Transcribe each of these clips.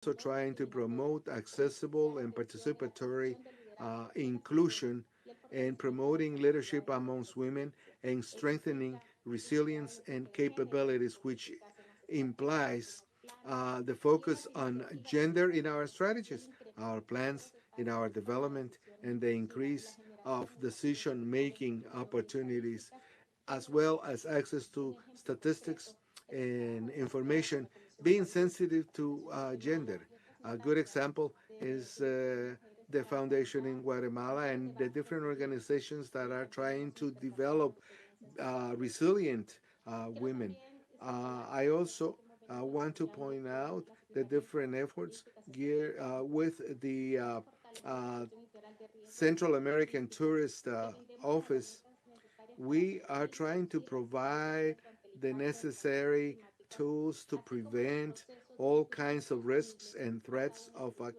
also trying to promote accessible and participatory inclusion and promoting leadership amongst women and strengthening resilience and capabilities, which implies the focus on gender in our strategies, our plans, in our development, and the increase of decision making opportunities, as well as access to statistics and information, being sensitive to gender. A good example is the foundation in Guatemala and the different organizations that are trying to develop resilient women. I also want to point out the different efforts geared with the Central American Tourist Office. We are trying to provide the necessary tools to prevent all kinds of risks and threats of a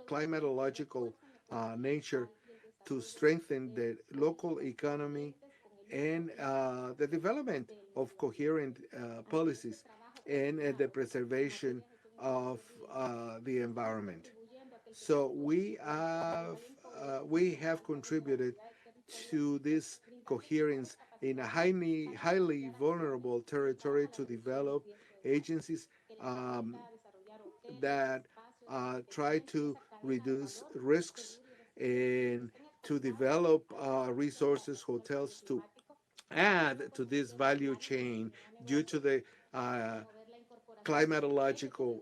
climatological nature, to strengthen the local economy and the development of coherent policies and the preservation of the environment. So we have contributed to this coherence in a highly vulnerable territory to develop agencies um, that try to reduce risks and to develop resources, hotels to add to this value chain due to the uh, climatological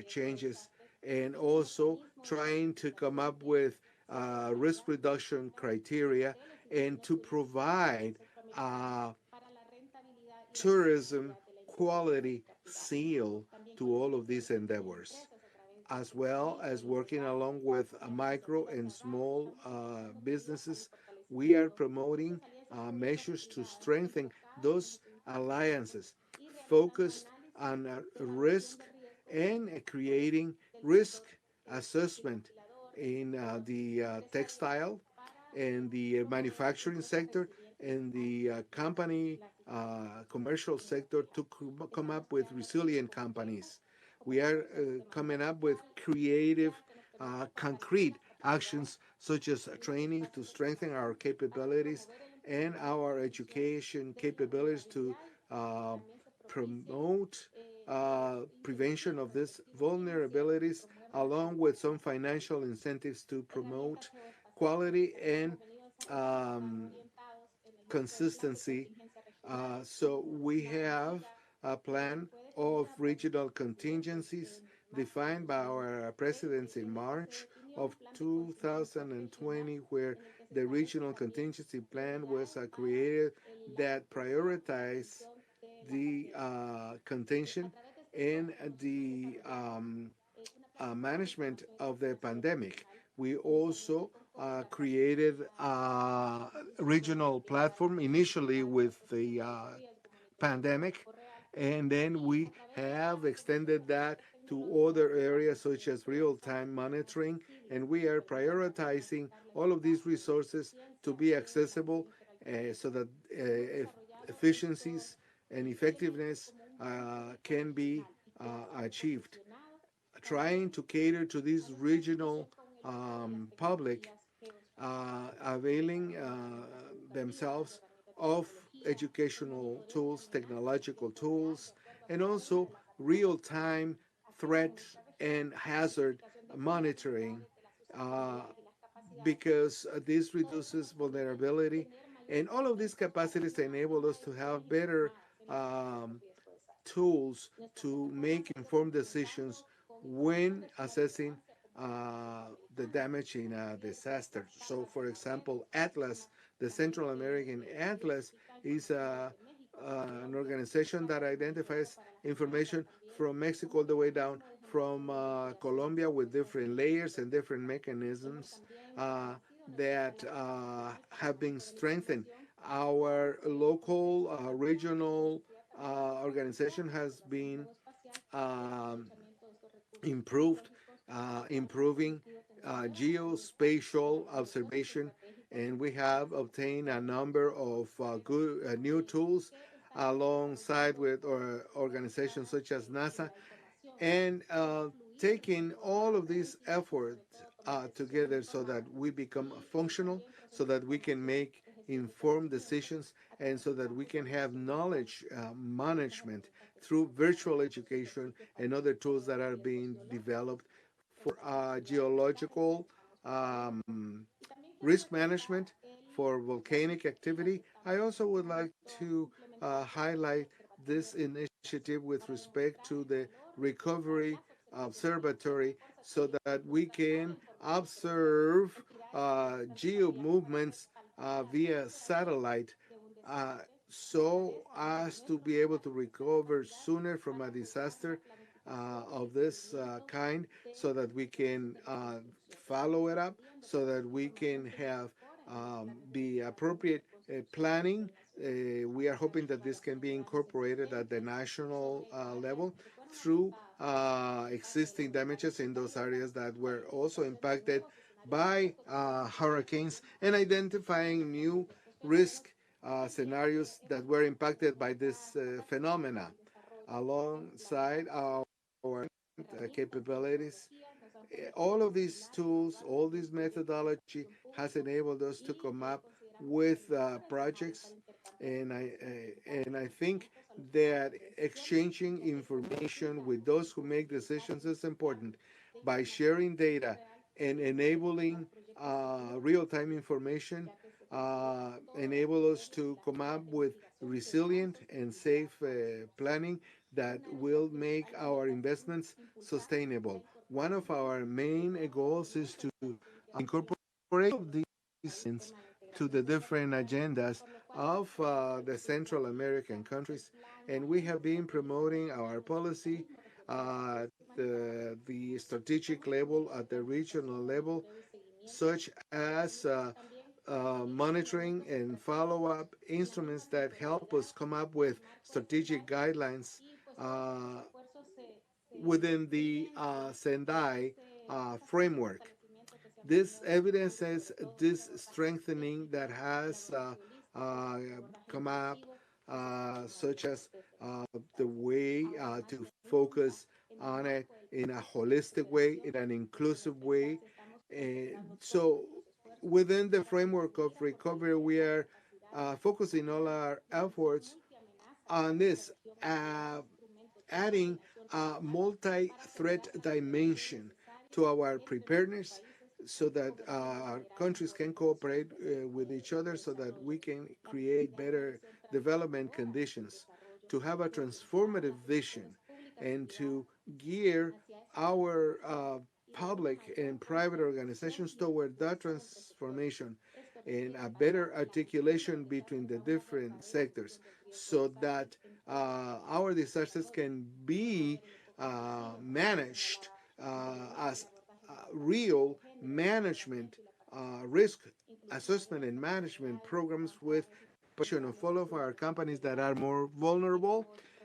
changes, and also trying to come up with risk reduction criteria and to provide uh, tourism quality seal to all of these endeavors, as well as working along with micro and small businesses. We are promoting measures to strengthen those alliances focused on risk and creating risk assessment in the textile and the manufacturing sector and the company commercial sector to come up with resilient companies. We are coming up with creative, concrete actions such as training to strengthen our capabilities and our education capabilities to uh, promote prevention of these vulnerabilities, along with some financial incentives to promote quality and um, consistency. So we have a plan of regional contingencies defined by our presidents in March of 2020, where the regional contingency plan was created that prioritized the contention and the management of the pandemic. We also created a regional platform initially with the pandemic, and then we have extended that to other areas such as real-time monitoring, and we are prioritizing all of these resources to be accessible so that efficiencies and effectiveness can be achieved, trying to cater to this regional public, availing themselves of educational tools, technological tools, and also real time threat and hazard monitoring, uh, because this reduces vulnerability. And all of these capacities enable us to have better um, tools to make informed decisions when assessing the damage in a disaster. So, for example, Atlas, the Central American Atlas, is an organization that identifies information from Mexico all the way down from Colombia, with different layers and different mechanisms uh, that have been strengthened. Our local, regional organization has been um, improved, improving geospatial observation, and we have obtained a number of good new tools alongside with organizations such as NASA, and taking all of these efforts together so that we become functional, so that we can make informed decisions, and so that we can have knowledge management through virtual education and other tools that are being developed for geological um, risk management, for volcanic activity. I also would like to highlight this initiative with respect to the recovery observatory so that we can observe geo movements via satellite uh, so as to be able to recover sooner from a disaster of this kind, so that we can follow it up, so that we can have the appropriate planning. We are hoping that this can be incorporated at the national level through existing damages in those areas that were also impacted by hurricanes, and identifying new risk scenarios that were impacted by this phenomena alongside our capabilities. All of these tools, all this methodology has enabled us to come up with projects, and I think that exchanging information with those who make decisions is important. By sharing data and enabling real-time information, enable us to come up with resilient and safe planning that will make our investments sustainable. One of our main goals is to incorporate these things to the different agendas of the Central American countries, and we have been promoting our policy at the strategic level, at the regional level, such as monitoring and follow up instruments that help us come up with strategic guidelines uh, within the Sendai framework. This evidences this strengthening that has uh, come up, such as the way to focus on it in a holistic way, in an inclusive way. And so, within the framework of recovery, we are focusing all our efforts on this, uh, adding a multi threat dimension to our preparedness so that our countries can cooperate with each other so that we can create better development conditions, to have a transformative vision, and to gear our public and private organizations toward that transformation and a better articulation between the different sectors so that our disasters can be managed as real management, risk assessment and management programs with of all of our companies that are more vulnerable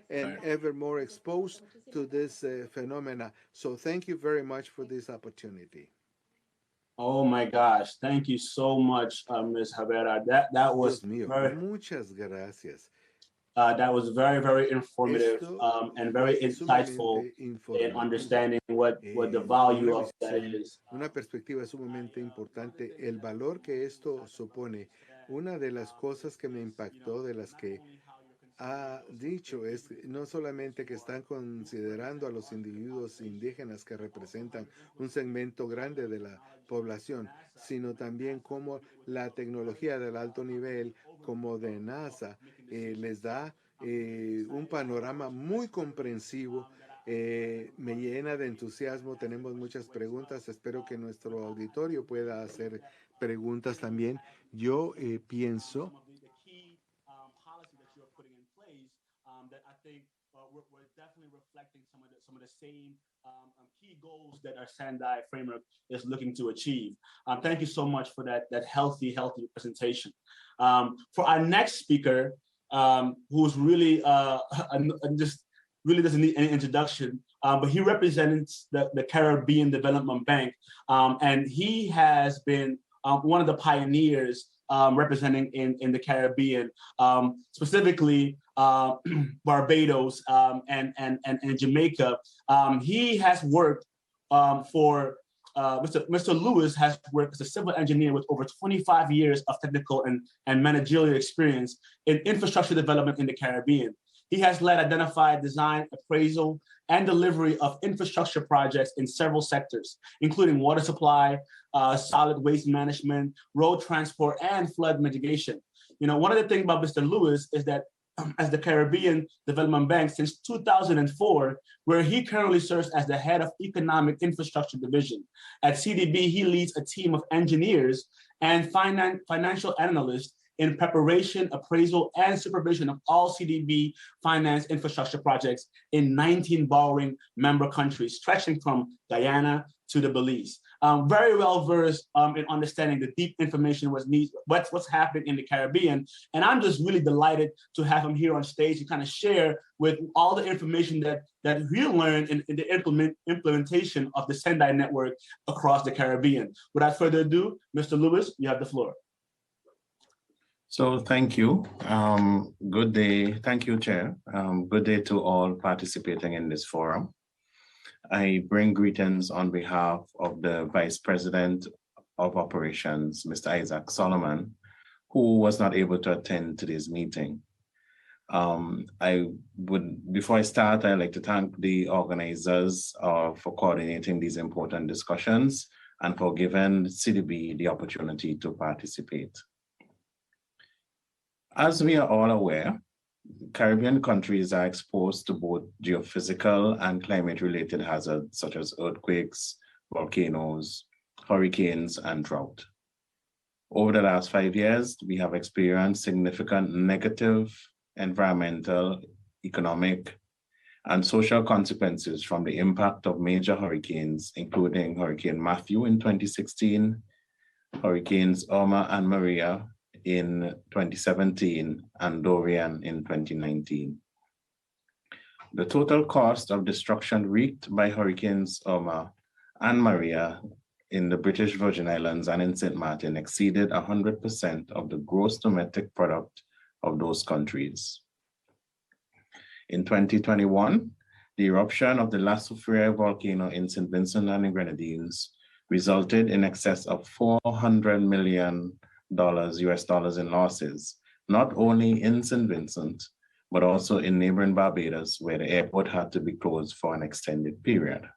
and Right. ever more exposed to this phenomena. So thank you very much for this opportunity. Oh my gosh, thank you so much, Ms. Javera. That Dios was mío, very muchas gracias. that was very informative Esto and very fue insightful sumamente in informativo. understanding what the Fue value una of that visión, is. una perspectiva sumamente importante. El valor que esto supone, una de las cosas que me impactó, de las que ha dicho, es no solamente que están considerando a los individuos indígenas que representan un segmento grande de la población, sino también cómo la tecnología del alto nivel, como de NASA, les da un panorama muy comprensivo. Me llena de entusiasmo, tenemos muchas preguntas, espero que nuestro auditorio pueda hacer preguntas también. Yo pienso Key policy that you're putting in place that I think we're definitely reflecting some of the same key goals that our Sandai framework is looking to achieve. Thank you so much for that healthy presentation. For our next speaker, who's really just really doesn't need any introduction, but he represents the Caribbean Development Bank, and he has been one of the pioneers representing in the Caribbean, specifically Barbados and Jamaica. He has worked Mr. Lewis has worked as a civil engineer with over 25 years of technical and managerial experience in infrastructure development in the Caribbean. He has led identified design, appraisal, and delivery of infrastructure projects in several sectors, including water supply, solid waste management, road transport, and flood mitigation. One of the things about Mr. Lewis is that as the Caribbean Development Bank since 2004, where he currently serves as the head of Economic Infrastructure Division. At CDB, he leads a team of engineers and financial analysts in preparation, appraisal, and supervision of all CDB finance infrastructure projects in 19 borrowing member countries, stretching from Guyana to the Belize. Very well versed in understanding the deep information what's happening in the Caribbean. And I'm just really delighted to have him here on stage to kind of share with all the information that he learned in the implementation of the Sendai network across the Caribbean. Without further ado, Mr. Lewis, you have the floor. So thank you. Good day. Thank you, Chair. Good day to all participating in this forum. I bring greetings on behalf of the Vice President of Operations, Mr. Isaac Solomon, who was not able to attend today's meeting. Before I start, I'd like to thank the organizers for coordinating these important discussions and for giving CDB the opportunity to participate. As we are all aware, Caribbean countries are exposed to both geophysical and climate-related hazards such as earthquakes, volcanoes, hurricanes, and drought. Over the last 5 years, we have experienced significant negative environmental, economic, and social consequences from the impact of major hurricanes, including Hurricane Matthew in 2016, Hurricanes Irma and Maria in 2017, and Dorian in 2019. The total cost of destruction wreaked by Hurricanes Irma and Maria in the British Virgin Islands and in St. Martin exceeded 100% of the gross domestic product of those countries. In 2021, the eruption of the La Soufriere volcano in St. Vincent and the Grenadines resulted in excess of $400 million US dollars in losses, not only in St. Vincent, but also in neighboring Barbados, where the airport had to be closed for an extended period.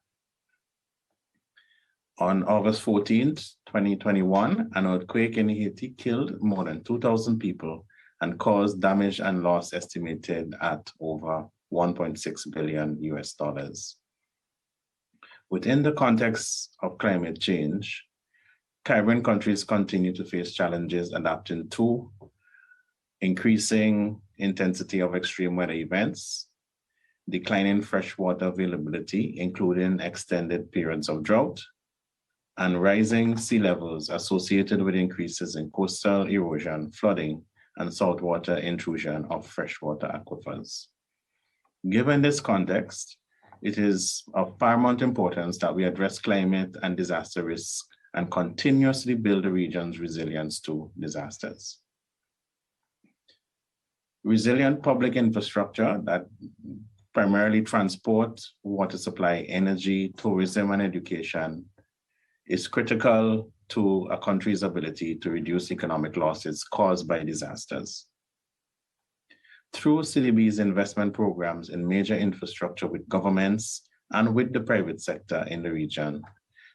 On August 14th, 2021, an earthquake in Haiti killed more than 2,000 people and caused damage and loss estimated at over $1.6 billion US dollars. Within the context of climate change, Caribbean countries continue to face challenges adapting to increasing intensity of extreme weather events, declining freshwater availability, including extended periods of drought, and rising sea levels associated with increases in coastal erosion, flooding, and saltwater intrusion of freshwater aquifers. Given this context, it is of paramount importance that we address climate and disaster risks and continuously build the region's resilience to disasters. Resilient public infrastructure that primarily transport, water supply, energy, tourism, and education is critical to a country's ability to reduce economic losses caused by disasters. Through CDB's investment programs in major infrastructure with governments and with the private sector in the region,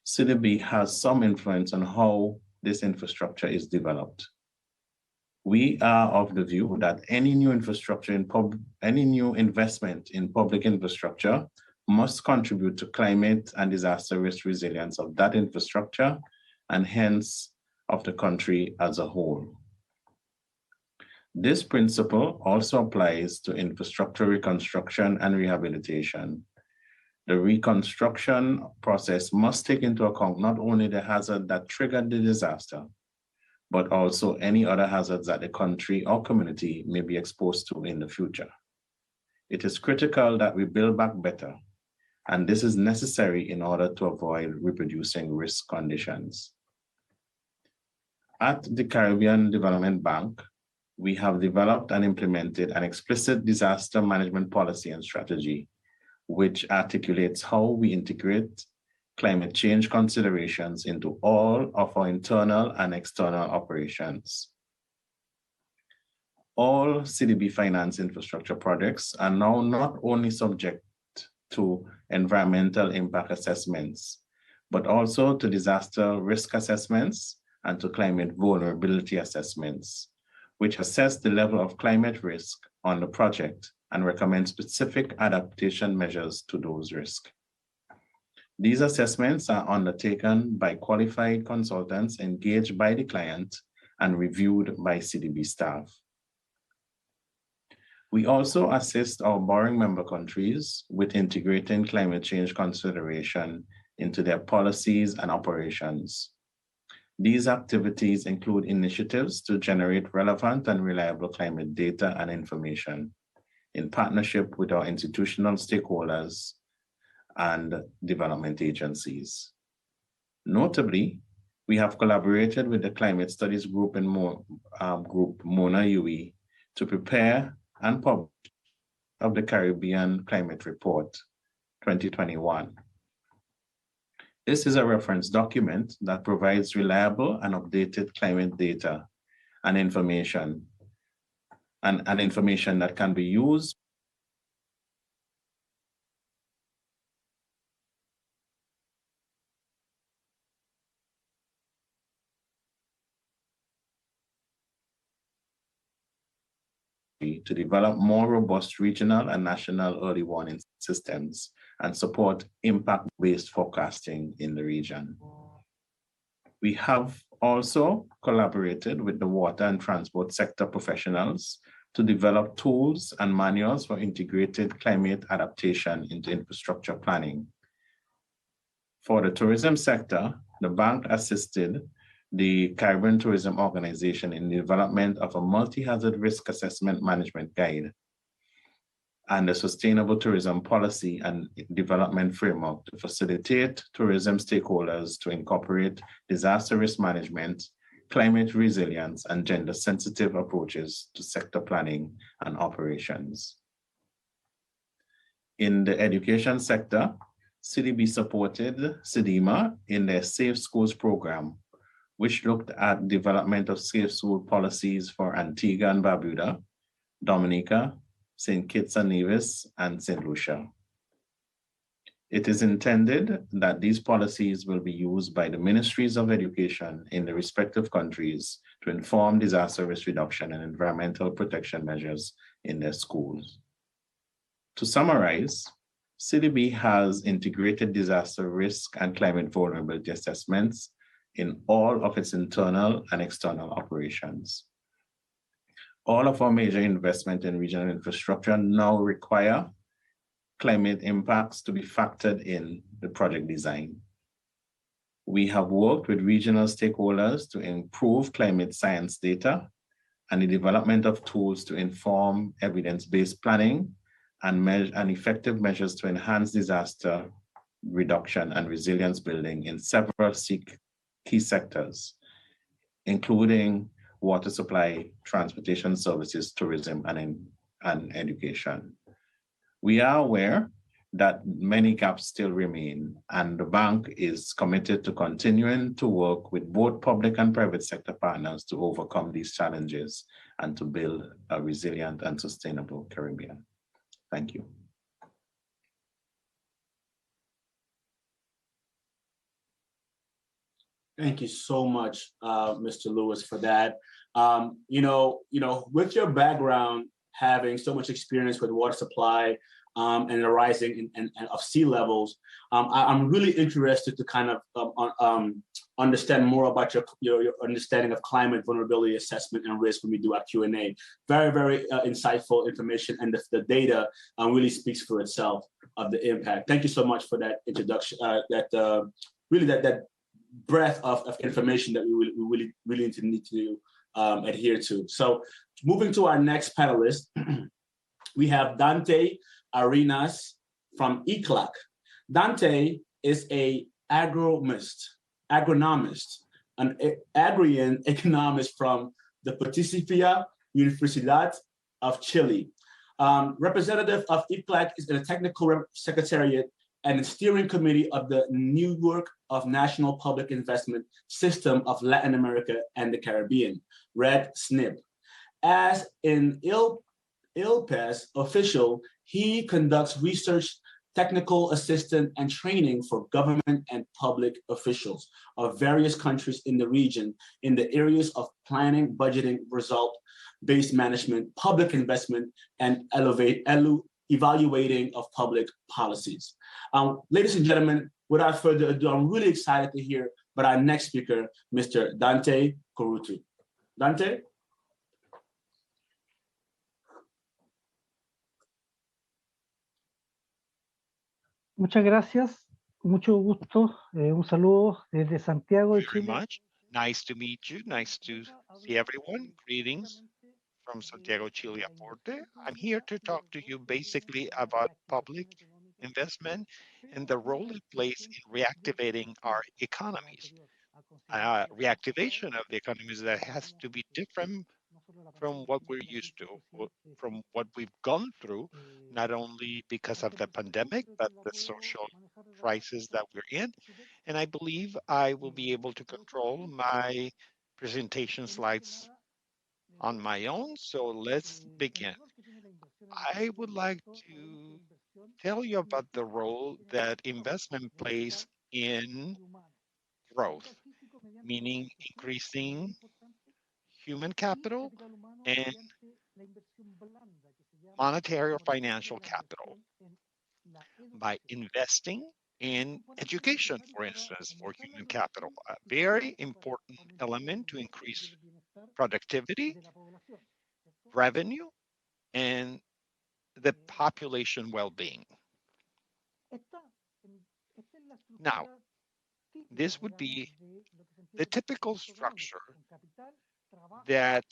CDB has some influence on how this infrastructure is developed. We are of the view that any new investment in public infrastructure must contribute to climate and disaster risk resilience of that infrastructure and hence of the country as a whole. This principle also applies to infrastructure reconstruction and rehabilitation. The reconstruction process must take into account not only the hazard that triggered the disaster, but also any other hazards that the country or community may be exposed to in the future. It is critical that we build back better, and this is necessary in order to avoid reproducing risk conditions. At the Caribbean Development Bank, we have developed and implemented an explicit disaster management policy and strategy, which articulates how we integrate climate change considerations into all of our internal and external operations. All CDB finance infrastructure projects are now not only subject to environmental impact assessments, but also to disaster risk assessments and to climate vulnerability assessments, which assess the level of climate risk on the project and recommend specific adaptation measures to those risks. These assessments are undertaken by qualified consultants engaged by the client and reviewed by CDB staff. We also assist our borrowing member countries with integrating climate change consideration into their policies and operations. These activities include initiatives to generate relevant and reliable climate data and information in partnership with our institutional stakeholders and development agencies. Notably, we have collaborated with the Climate Studies Group in Mona UE to prepare and publish of the Caribbean Climate Report 2021. This is a reference document that provides reliable and updated climate data and information, and information that can be used to develop more robust regional and national early warning systems and support impact-based forecasting in the region. We have also collaborated with the water and transport sector professionals to develop tools and manuals for integrated climate adaptation into infrastructure planning. For the tourism sector, the bank assisted the Caribbean Tourism Organization in the development of a multi-hazard risk assessment management guide and a sustainable tourism policy and development framework to facilitate tourism stakeholders to incorporate disaster risk management, climate resilience, and gender-sensitive approaches to sector planning and operations. In the education sector, CDB supported CDIMA in their Safe Schools program, which looked at development of safe school policies for Antigua and Barbuda, Dominica, St. Kitts and Nevis, and St. Lucia. It is intended that these policies will be used by the ministries of education in the respective countries to inform disaster risk reduction and environmental protection measures in their schools. To summarize, CDB has integrated disaster risk and climate vulnerability assessments in all of its internal and external operations. All of our major investment in regional infrastructure now require climate impacts to be factored in the project design. We have worked with regional stakeholders to improve climate science data and the development of tools to inform evidence-based planning and effective measures to enhance disaster reduction and resilience building in several key sectors, including water supply, transportation services, tourism, and education. We are aware that many gaps still remain, and the bank is committed to continuing to work with both public and private sector partners to overcome these challenges and to build a resilient and sustainable Caribbean. Thank you. Thank you so much, Mr. Lewis, for that. With your background, having so much experience with water supply and the rising of sea levels, I'm really interested to kind of understand more about your understanding of climate vulnerability assessment and risk when we do our Q&A. Very, very insightful information, and the data really speaks for itself of the impact. Thank you so much for that introduction, that breadth of information that we really need to adhere to. So moving to our next panelist, we have Dante Arenas from ECLAC. Dante is an agronomist, an agrarian economist from the Pontificia Universidad of Chile. Representative of ECLAC is in the technical secretariat and the steering committee of the New York of National Public Investment System of Latin America and the Caribbean, Red SNP. As an ILPES official, he conducts research, technical assistance, and training for government and public officials of various countries in the region in the areas of planning, budgeting, result-based management, public investment, and evaluating of public policies. Ladies and gentlemen, without further ado, I'm really excited to hear about our next speaker, Mr. Dante Kurutu. Dante? Muchas gracias, mucho gusto, un saludo desde Santiago de Very Chile. much. Nice to meet you. Nice to see everyone. Greetings from Santiago, Chile, Aporte. I'm here to talk to you basically about public investment and the role it plays in reactivating our economies. Reactivation of the economies that has to be different from what we're used to, from what we've gone through, not only because of the pandemic, but the social crisis that we're in. And I believe I will be able to control my presentation slides on my own. So let's begin. I would like to tell you about the role that investment plays in growth, meaning increasing human capital and monetary or financial capital by investing in education, for instance, for human capital, a very important element to increase productivity, revenue, and the population well-being. Now, this would be the typical structure that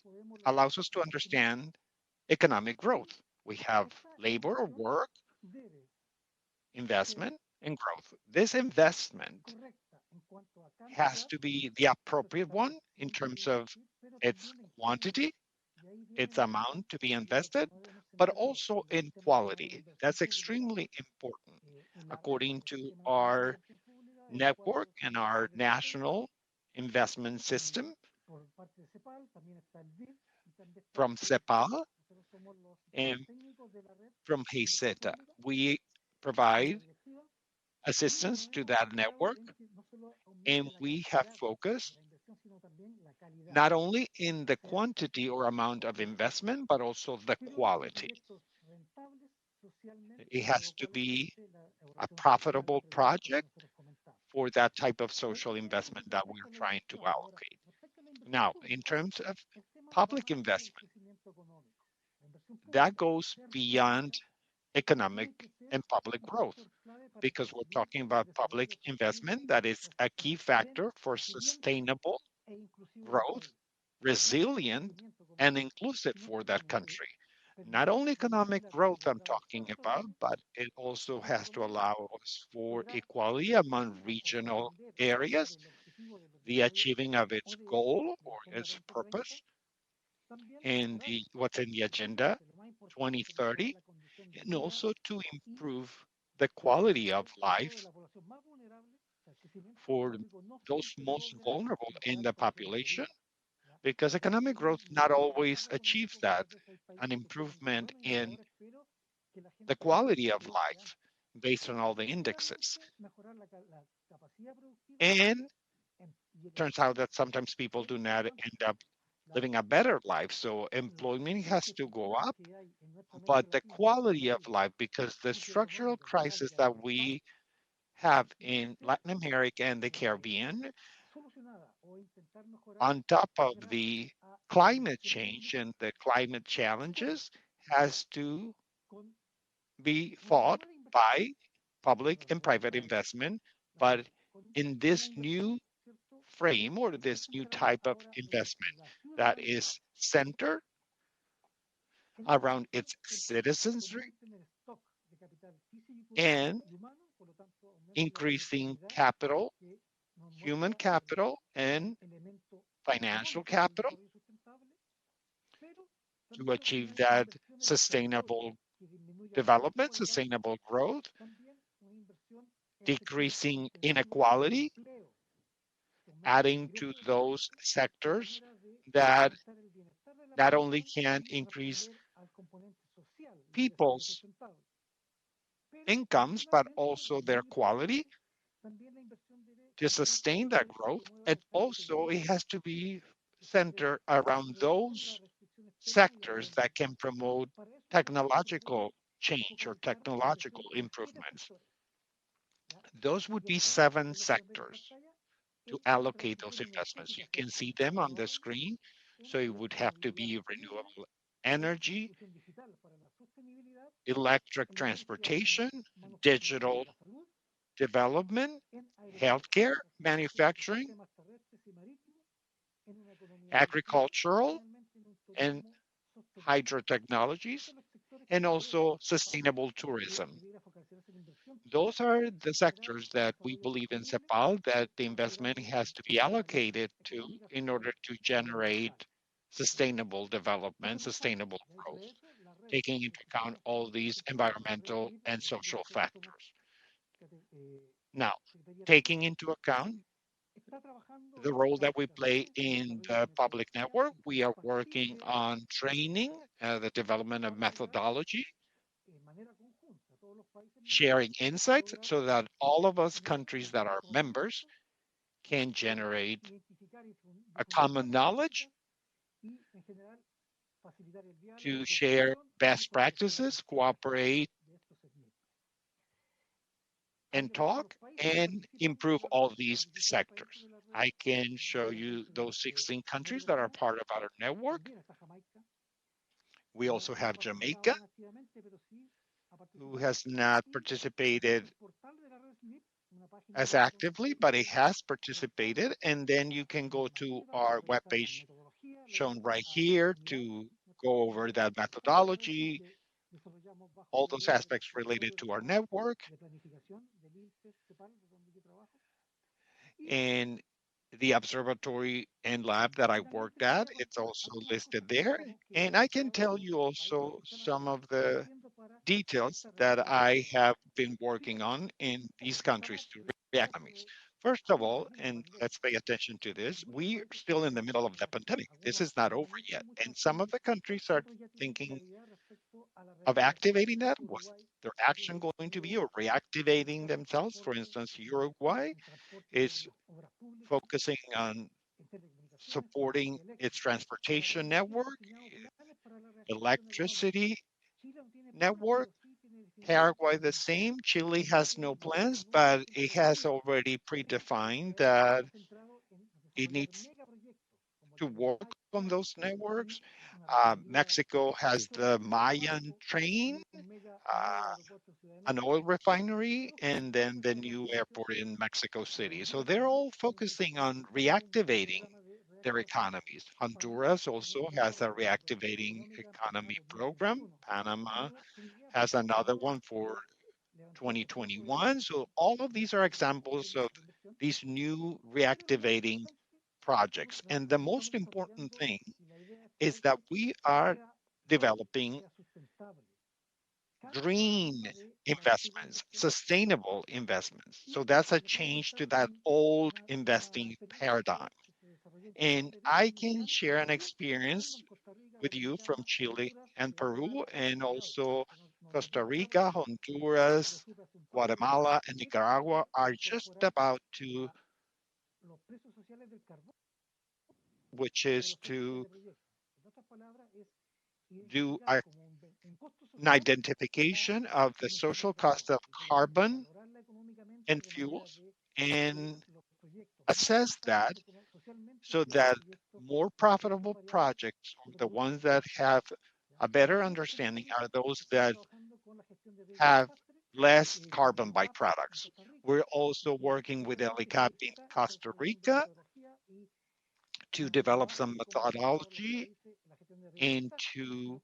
allows us to understand economic growth. We have labor or work, investment, and growth. This investment has to be the appropriate one in terms of its quantity, its amount to be invested, but also in quality. That's extremely important according to our network and our national investment system from CEPAL and from HEICETA. We provide assistance to that network, and we have focused not only in the quantity or amount of investment, but also the quality. It has to be a profitable project for that type of social investment that we're trying to allocate. Now, in terms of public investment, that goes beyond economic and public growth because we're talking about public investment that is a key factor for sustainable growth, resilient, and inclusive for that country. Not only economic growth I'm talking about, but it also has to allow us for equality among regional areas, the achieving of its goal or its purpose, and what's in the agenda 2030, and also to improve the quality of life for those most vulnerable in the population, because economic growth not always achieves that, an improvement in the quality of life based on all the indexes. And turns out that sometimes people do not end up living a better life. So employment has to go up, but the quality of life, because the structural crisis that we have in Latin America and the Caribbean, on top of the climate change and the climate challenges, has to be fought by public and private investment. But in this new frame or this new type of investment that is centered around its citizenry and increasing capital, human capital, and financial capital to achieve that sustainable development, sustainable growth, decreasing inequality, adding to those sectors that not only can increase people's incomes, but also their quality to sustain that growth. And also, it has to be centered around those sectors that can promote technological change or technological improvements. Those would be 7 sectors to allocate those investments. You can see them on the screen. So it would have to be renewable energy, electric transportation, digital development, healthcare, manufacturing, agricultural, and hydrotechnologies, and also sustainable tourism. Those are the sectors that we believe in CEPAL that the investment has to be allocated to in order to generate sustainable development, sustainable growth, taking into account all these environmental and social factors. Now, taking into account the role that we play in the public network, we are working on training, the development of methodology, sharing insights so that all of us countries that are members can generate a common knowledge to share best practices, cooperate and talk, and improve all these sectors. I can show you those 16 countries that are part of our network. We also have Jamaica, who has not participated as actively, but it has participated. And then you can go to our webpage shown right here to go over that methodology, all those aspects related to our network. And the observatory and lab that I worked at, it's also listed there. And I can tell you also some of the details that I have been working on in these countries to economies. First of all, and let's pay attention to this, we're still in the middle of the pandemic. This is not over yet. And some of the countries are thinking of activating that. Was their action going to be or reactivating themselves? For instance, Uruguay is focusing on supporting its transportation network, electricity network. Paraguay the same. Chile has no plans, but it has already predefined that it needs to work on those networks. Mexico has the Mayan train, an oil refinery, and then the new airport in Mexico City. So they're all focusing on reactivating their economies. Honduras also has a reactivating economy program. Panama has another one for 2021. So all of these are examples of these new reactivating projects. And the most important thing is that we are developing green investments, sustainable investments. So that's a change to that old investing paradigm. And I can share an experience with you from Chile and Peru, and also Costa Rica, Honduras, Guatemala, and Nicaragua are just about to, which is to do an identification of the social cost of carbon and fuels and assess that so that more profitable projects, the ones that have a better understanding, are those that have less carbon byproducts. We're also working with ELICAP in Costa Rica to develop some methodology and to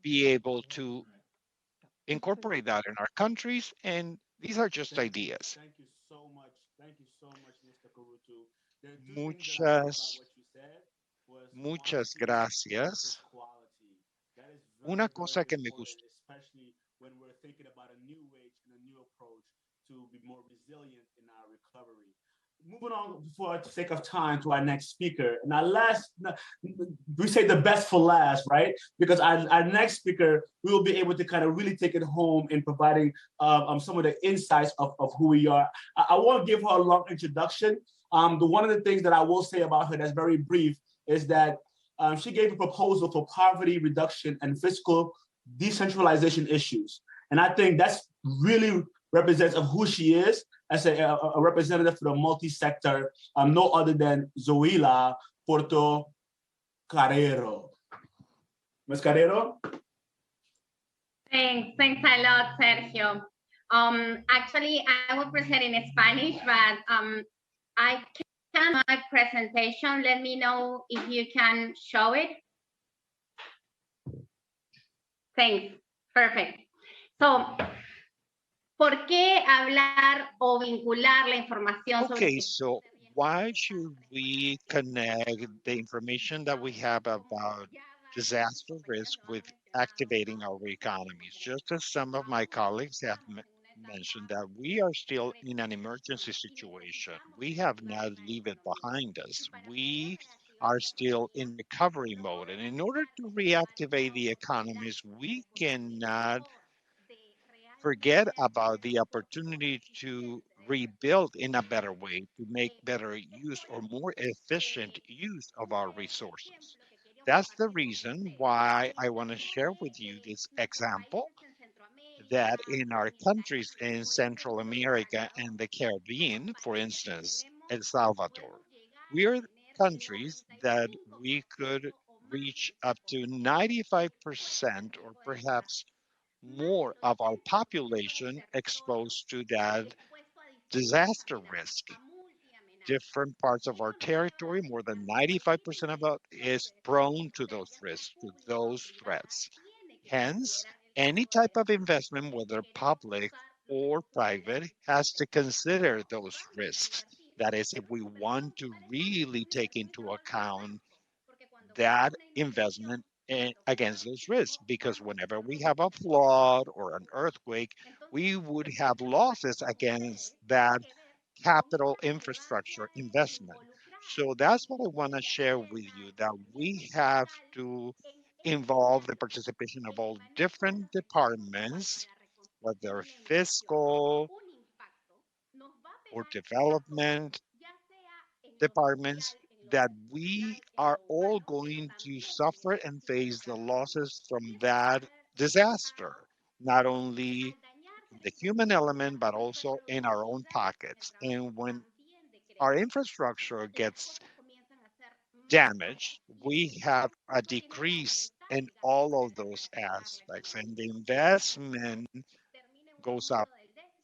be able to incorporate that in our countries. And these are just ideas. Thank you so much. Thank you so much, Mr. Karutu. There are two things that I love about Muchas, what you said was muchas quantity versus gracias. quality. That is Una very, cosa very que me important, gustó especially when we're thinking about a new age and a new approach approach to be more resilient in our recovery. Moving on for the sake of time to our next speaker. And our last, we say the best for last, right? Because our next speaker, we will be able to kind of really take it home in providing some of the insights of who we are. I won't give her a long introduction. One of the things that I will say about her that's very brief is that she gave a proposal for poverty reduction and fiscal decentralization issues. And I think that's really represents of who she is as a representative for the multi-sector, no other than Zoila Porto Carrero. Ms. Carrero? Thanks a lot, Sergio. Actually, I will present in Spanish, but I can my presentation. Let me know if you can show it. Thanks. Perfect. So, ¿por qué hablar o vincular la información sobre Okay, so why should we connect the information that we have about disaster risk with activating our economies? Just as some of my colleagues have mentioned that we are still in an emergency situation. We have not leave it behind us. We are still in recovery mode. And in order to reactivate the economies, we cannot forget about the opportunity to rebuild in a better way, to make better use or more efficient use of our resources. That's the reason why I want to share with you this example that in our countries in Central America and the Caribbean, for instance, El Salvador, we are countries that we could reach up to 95% or perhaps more of our population exposed to that disaster risk. Different parts of our territory, more than 95% of it is prone to those risks, to those threats. Hence, any type of investment, whether public or private, has to consider those risks. That is, if we want to really take into account that investment against those risks, because whenever we have a flood or an earthquake, we would have losses against that capital infrastructure investment. So that's what I want to share with you, that we have to involve the participation of all different departments, whether fiscal or development departments, that we are all going to suffer and face the losses from that disaster, not only the human element, but also in our own pockets. And when our infrastructure gets damaged, we have a decrease in all of those aspects, and the investment goes up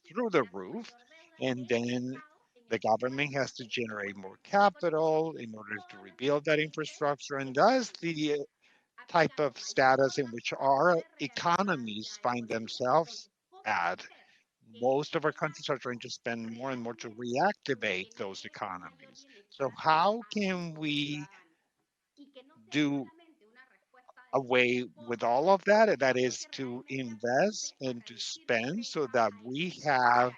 through the roof, and then the government has to generate more capital in order to rebuild that infrastructure, and that's the type of status in which our economies find themselves at. Most of our countries are trying to spend more and more to reactivate those economies. So how can we do away with all of that? That is to invest and to spend so that we have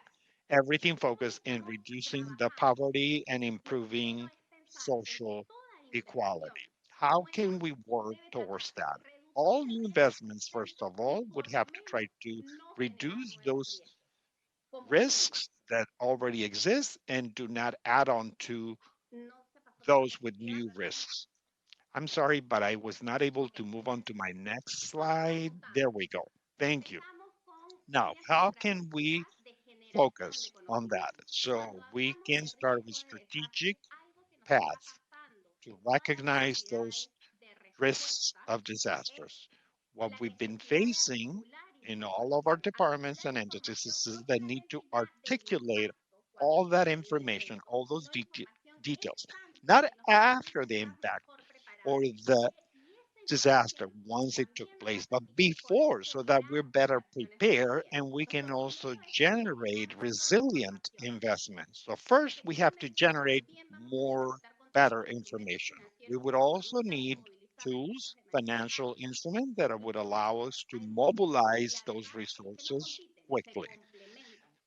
everything focused in reducing the poverty and improving social equality. How can we work towards that? All new investments, first of all, would have to try to reduce those risks that already exist and do not add on to those with new risks. I'm sorry, but I was not able to move on to my next slide. There we go. Thank you. Now, how can we focus on that? So we can start with strategic paths to recognize those risks of disasters. What we've been facing in all of our departments and entities is the need to articulate all that information, all those details, not after the impact or the disaster once it took place, but before, so that we're better prepared and we can also generate resilient investments. So first, we have to generate more better information. We would also need tools, financial instruments that would allow us to mobilize those resources quickly.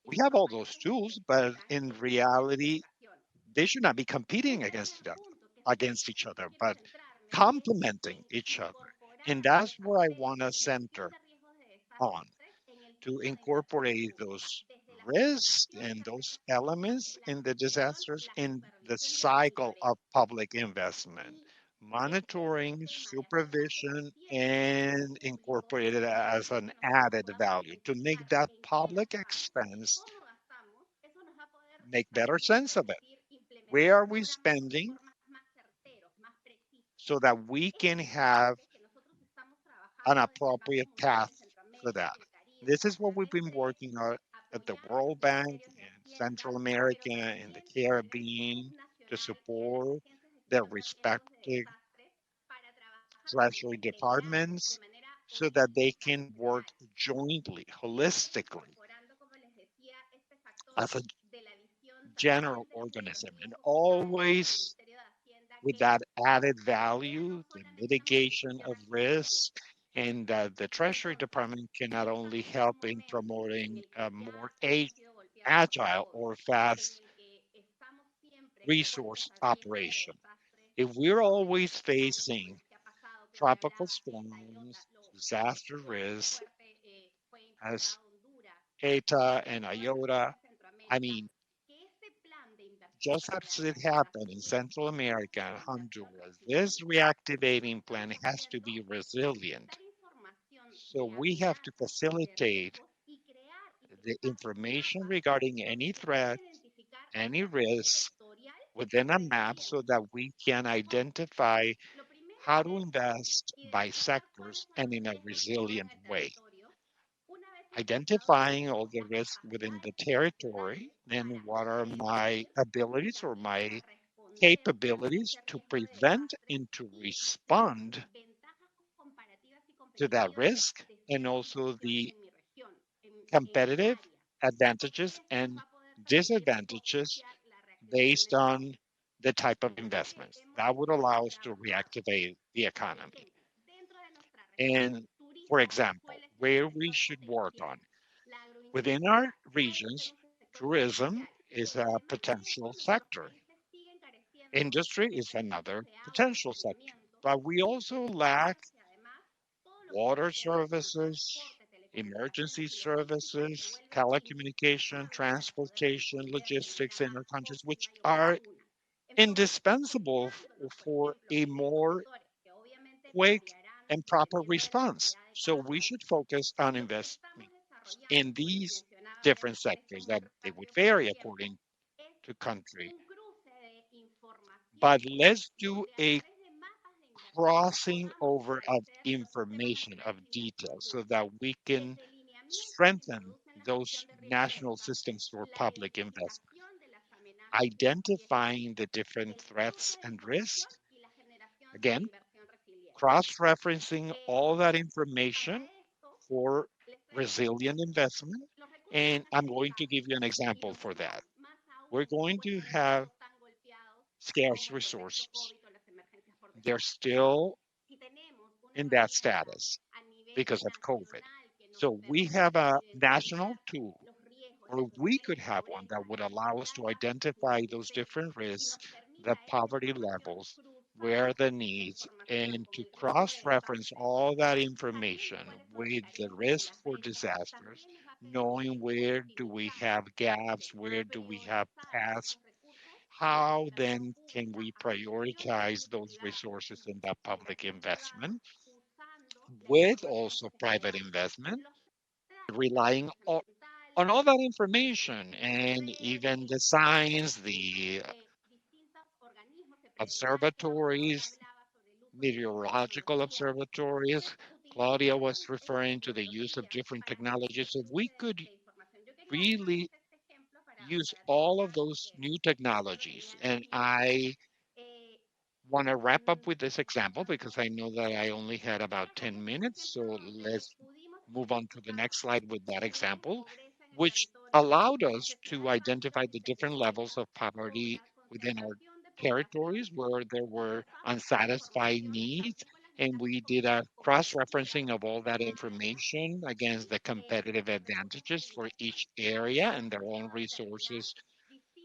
We have all those tools, but in reality, they should not be competing against each other, but complementing each other. And that's where I want to center on, to incorporate those risks and those elements in the disasters in the cycle of public investment, monitoring, supervision, and incorporate it as an added value to make that public expense make better sense of it. Where are we spending so that we can have an appropriate path for that? This is what we've been working on at the World Bank in Central America and the Caribbean to support their respective treasury departments so that they can work jointly, holistically, as a general organism, and always with that added value, the mitigation of risk, and the Treasury Department can not only help in promoting a more agile or fast resource operation. If we're always facing tropical storms, disaster risk, as ETA and IOTA, I mean, just as it happened in Central America and Honduras, this reactivating plan has to be resilient. So we have to facilitate the information regarding any threat, any risk within a map so that we can identify how to invest by sectors and in a resilient way. Identifying all the risks within the territory, and what are my abilities or my capabilities to prevent and to respond to that risk, and also the competitive advantages and disadvantages based on the type of investments that would allow us to reactivate the economy. And for example, where we should work on within our regions, tourism is a potential sector. Industry is another potential sector, but we also lack water services, emergency services, telecommunication, transportation, logistics in our countries, which are indispensable for a more quick and proper response. So we should focus on investing in these different sectors that they would vary according to country. But let's do a crossing over of information, of details, so that we can strengthen those national systems for public investment, identifying the different threats and risks. Again, cross-referencing all that information for resilient investment. And I'm going to give you an example for that. We're going to have scarce resources. They're still in that status because of COVID. So we have a national tool, or we could have one that would allow us to identify those different risks, the poverty levels, where the needs, and to cross-reference all that information with the risk for disasters, knowing where do we have gaps, where do we have paths, how then can we prioritize those resources in that public investment with also private investment, relying on all that information and even the science, the observatories, meteorological observatories. Claudia was referring to the use of different technologies. If we could really use all of those new technologies, and I want to wrap up with this example because I know that I only had about 10 minutes. So let's move on to the next slide with that example, which allowed us to identify the different levels of poverty within our territories where there were unsatisfied needs And we did a cross-referencing of all that information against the competitive advantages for each area and their own resources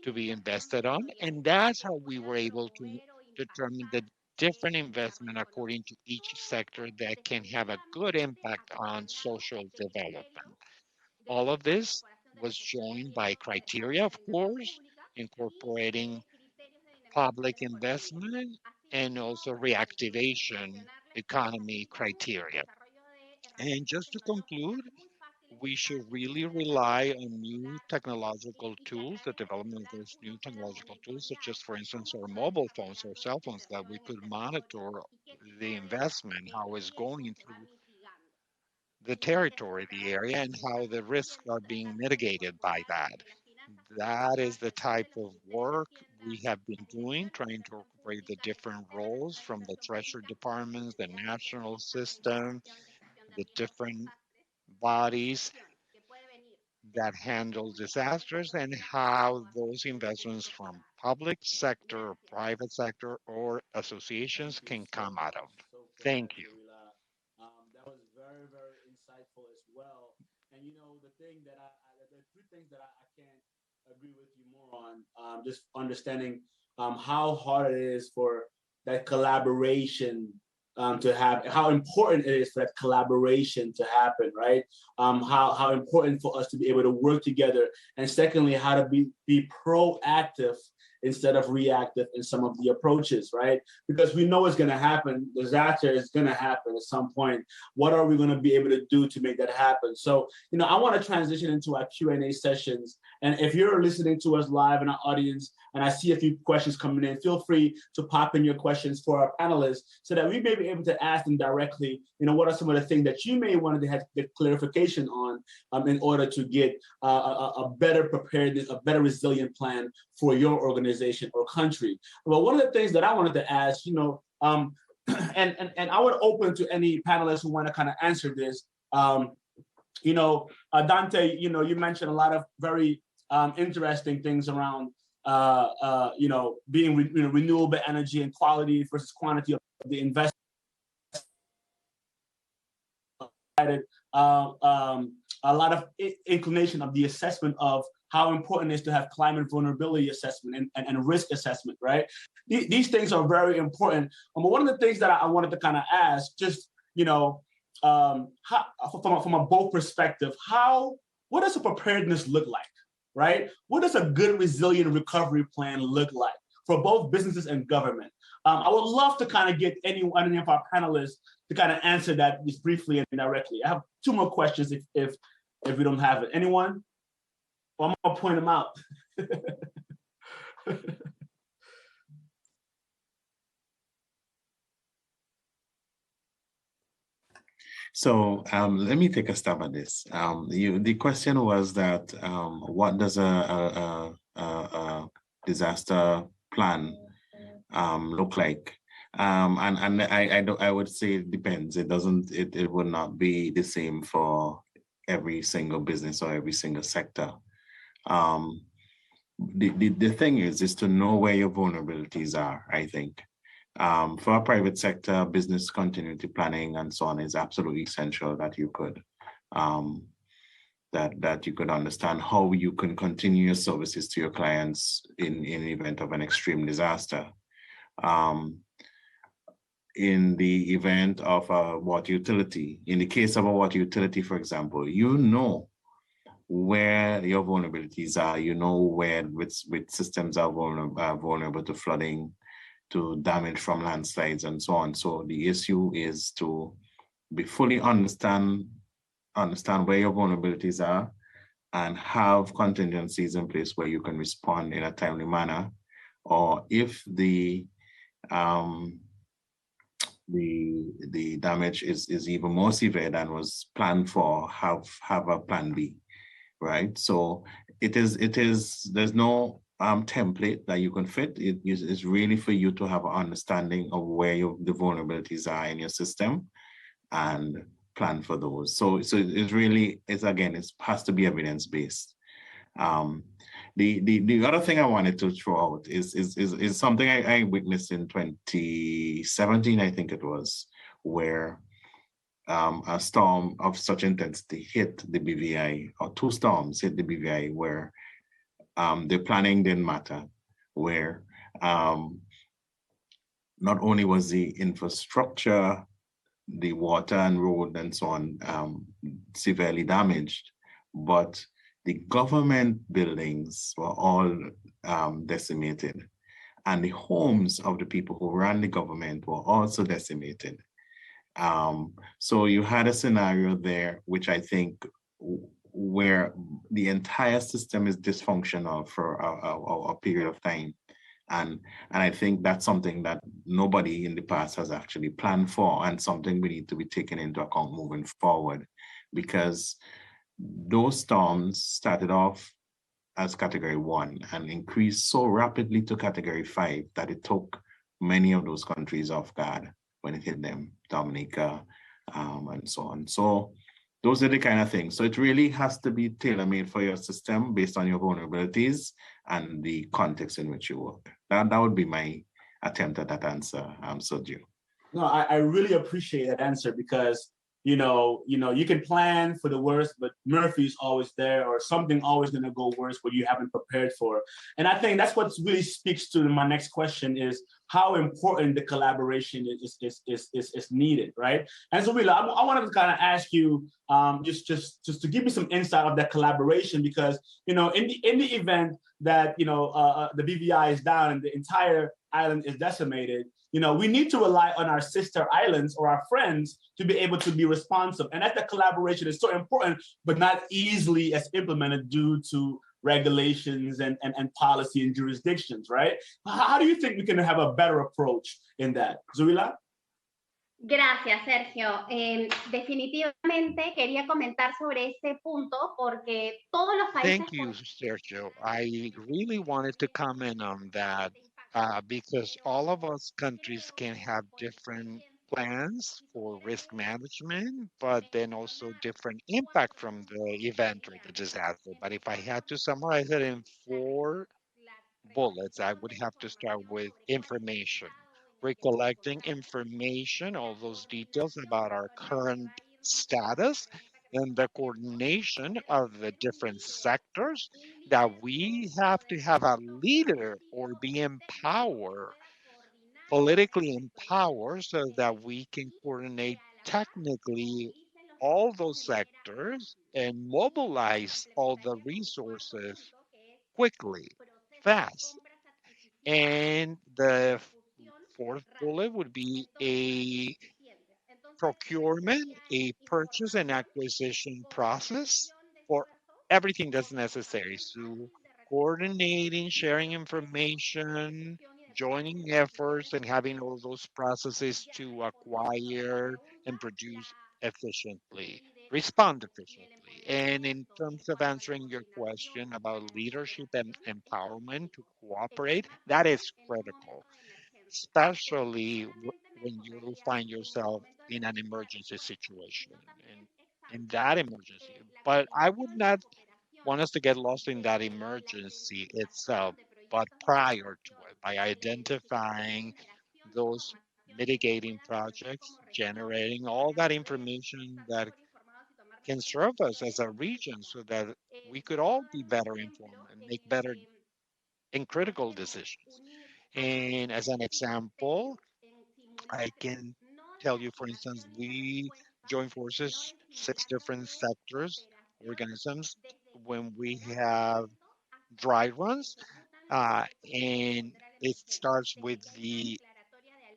to be invested on. And that's how we were able to determine the different investment according to each sector that can have a good impact on social development. All of this was joined by criteria, of course, incorporating public investment and also reactivation economy criteria. And just to conclude, we should really rely on new technological tools, the development of those new technological tools, such as, for instance, our mobile phones or cell phones, that we could monitor the investment, how it's going through the territory, the area, and how the risks are being mitigated by that. That is the type of work we have been doing, trying to incorporate the different roles from the Treasury departments, the national system, the different bodies that handle disasters, and how those investments from public sector, private sector, or associations Thank you can so come out of. much, so for that, Thank you. Davila. That was very, very insightful as well. And you know, the thing that the three things that I can't agree with you more on, just understanding how hard it is for that collaboration to have, how important it is for that collaboration to happen, right? How important for us to be able to work together, and secondly, how to be proactive instead of reactive in some of the approaches, right? Because we know it's going to happen. Disaster is going to happen at some point. What are we going to be able to do to make that happen? So, you know, I want to transition into our Q&A sessions. And if you're listening to us live in our audience, and I see a few questions coming in, feel free to pop in your questions for our panelists so that we may be able to ask them directly, you know, what are some of the things that you may want to have get clarification on in order to get a better preparedness, a better resilient plan for your organization or country. Well, one of the things that I wanted to ask, you know, and I would open to any panelists who want to kind of answer this. You know, Dante, you know, you mentioned a lot of very interesting things around, you know, being renewable energy and quality versus quantity of the investment. A lot of inclination of the assessment of how important it is to have climate vulnerability assessment and risk assessment, right? These things are very important. But one of the things that I wanted to kind of ask, just, you know, how, from a both perspective, what does a preparedness look like, right? What does a good resilient recovery plan look like for both businesses and government? I would love to kind of get any of our panelists to kind of answer that just briefly and directly. I have two more questions if we don't have it. Anyone? Well, I'm gonna point them out. So let me take a stab at this. The question was that what does a disaster plan look like? And I would say it depends. It would not be the same for every single business or every single sector. The thing is to know where your vulnerabilities are, I think. For a private sector, business continuity planning and so on is absolutely essential that you could that you could understand how you can continue your services to your clients in the event of an extreme disaster. In the event of a water utility, in the case of a water utility, for example, you know where your vulnerabilities are, you know where which systems are vulnerable to flooding, to damage from landslides and so on. So the issue is to be fully understand where your vulnerabilities are and have contingencies in place where you can respond in a timely manner. Or if the damage is even more severe than was planned for, have a plan B, right? So there's no template that you can fit. It is really for you to have an understanding of where the vulnerabilities are in your system and plan for those. So it has to be evidence-based. The other thing I wanted to throw out is something I witnessed in 2017, I think it was, where a storm of such intensity hit the BVI, or two storms hit the BVI, where the planning didn't matter, where not only was the infrastructure, the water and road and so on, severely damaged, but the government buildings were all decimated. And the homes of the people who ran the government were also decimated. So you had a scenario there, which I think where the entire system is dysfunctional for a period of time. And, and I think that's something that nobody in the past has actually planned for, and something we need to be taken into account moving forward, because those storms started off as category 1 and increased so rapidly to category 5 that it took many of those countries off guard when it hit them, Dominica, and so on. So those are the kind of things. So it really has to be tailor-made for your system based on your vulnerabilities and the context in which you work. That would be my attempt at that answer, Sergio. No, I really appreciate that answer, because you can plan for the worst, but Murphy's always there, or something always going to go worse what you haven't prepared for. And I think that's what really speaks to my next question, is how important the collaboration is needed, right? And so, really, I wanted to kind of ask you, just to give me some insight of that collaboration, because in the event that the BVI is down and the entire island is decimated, we need to rely on our sister islands or our friends to be able to be responsive. And that the collaboration is so important, but not easily as implemented due to regulations and policy and jurisdictions, right? How do you think we can have a better approach in that? Zuila? Gracias, Sergio. Definitivamente quería comentar sobre este punto porque todos los países. Thank you, Sergio. I really wanted to comment on that because all of us countries can have different plans for risk management, but then also different impact from the event or the disaster. But if I had to summarize it in four bullets, I would have to start with information. Recollecting information, all those details about our current status, and the coordination of the different sectors, that we have to have a leader or be empowered, politically empowered, so that we can coordinate technically all those sectors and mobilize all the resources quickly, fast. And the fourth bullet would be a procurement, a purchase and acquisition process for everything that's necessary. So coordinating, sharing information, joining efforts, and having all those processes to acquire and produce efficiently, respond efficiently. And in terms of answering your question about leadership and empowerment to cooperate, that is critical, especially when you find yourself in an emergency situation and in that emergency. But I would not want us to get lost in that emergency itself, but prior to it, by identifying those mitigating projects, generating all that information that can serve us as a region so that we could all be better informed and make better and critical decisions. And as an example, I can tell you, for instance, we join forces, six different sectors, organisms, when we have dry runs, and it starts with the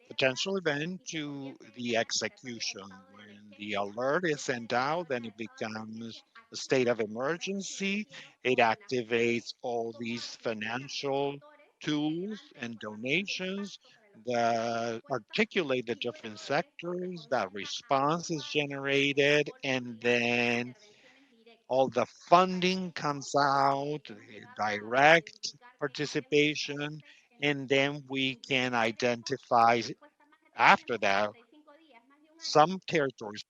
potential event to the execution. When the alert is sent out, then it becomes a state of emergency. It activates all these financial tools and donations that articulate the different sectors, that response is generated, and then all the funding comes out, direct participation, and then we can identify after that some territories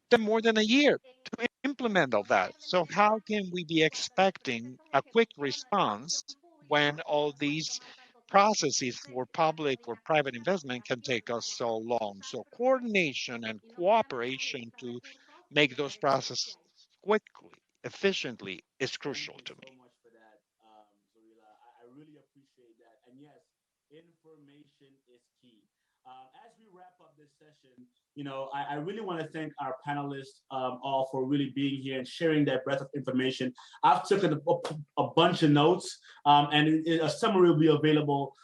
spend more than a year to implement all that. So how can we be expecting a quick response when all these processes for public or private investment can take us so long. So coordination and cooperation to make those processes quickly, efficiently is crucial Thank to you me. so much for that, Zorila. I really appreciate that. And yes, information is key. As we wrap up this session, I really want to thank our panelists all for really being here and sharing that breadth of information. I've taken a bunch of notes, and a summary will be available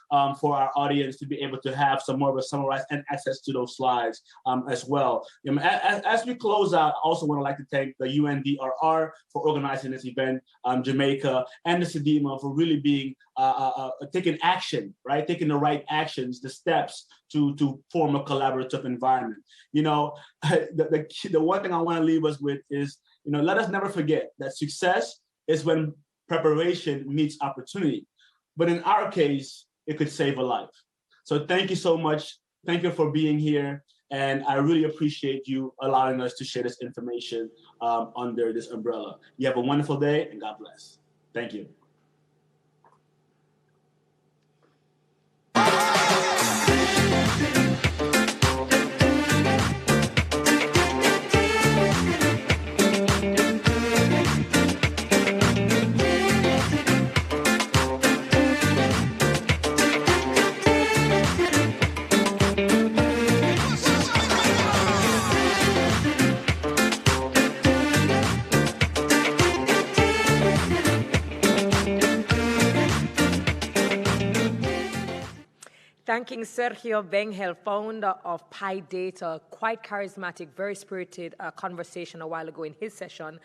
for our audience to be able to have some more of a summarized and access to those slides as well. As we close out, I also want to like to thank the UNDRR for organizing this event, Jamaica, and the SEDIMA for really being taking action, right? Taking the right actions, the steps to form a collaborative environment. The one thing I want to leave us with is, let us never forget that success is when preparation meets opportunity. But in our case, it could save a life. So thank you so much. Thank you for being here. And I really appreciate you allowing us to share this information under this umbrella. You have a wonderful day and God bless. Thank you. Thanking Sergio Bengel, founder of Pi Data, quite charismatic, very spirited conversation a while ago in his session.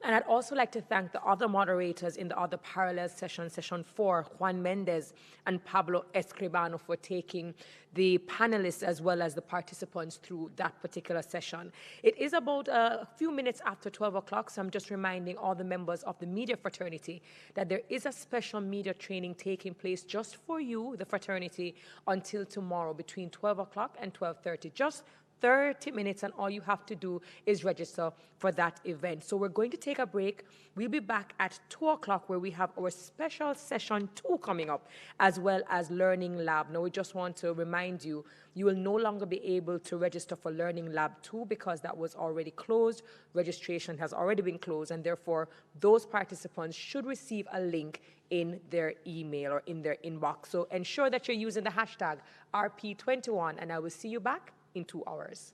And I'd also like to thank the other moderators in the other parallel session, session 4, Juan Mendez and Pablo Escribano, for taking the panelists as well as the participants through that particular session. It is about a few minutes after 12 o'clock, so I'm just reminding all the members of the media fraternity that there is a special media training taking place just for you, the fraternity, until tomorrow between 12 o'clock and 12:30. Just 30 minutes, and all you have to do is register for that event. So we're going to take a break. We'll be back at 2 o'clock where we have our special session 2 coming up, as well as Learning Lab. Now, we just want to remind you, you will no longer be able to register for Learning Lab 2 because that was already closed. Registration has already been closed, and therefore, those participants should receive a link in their email or in their inbox. So ensure that you're using the hashtag RP21, and I will see you back in 2 hours.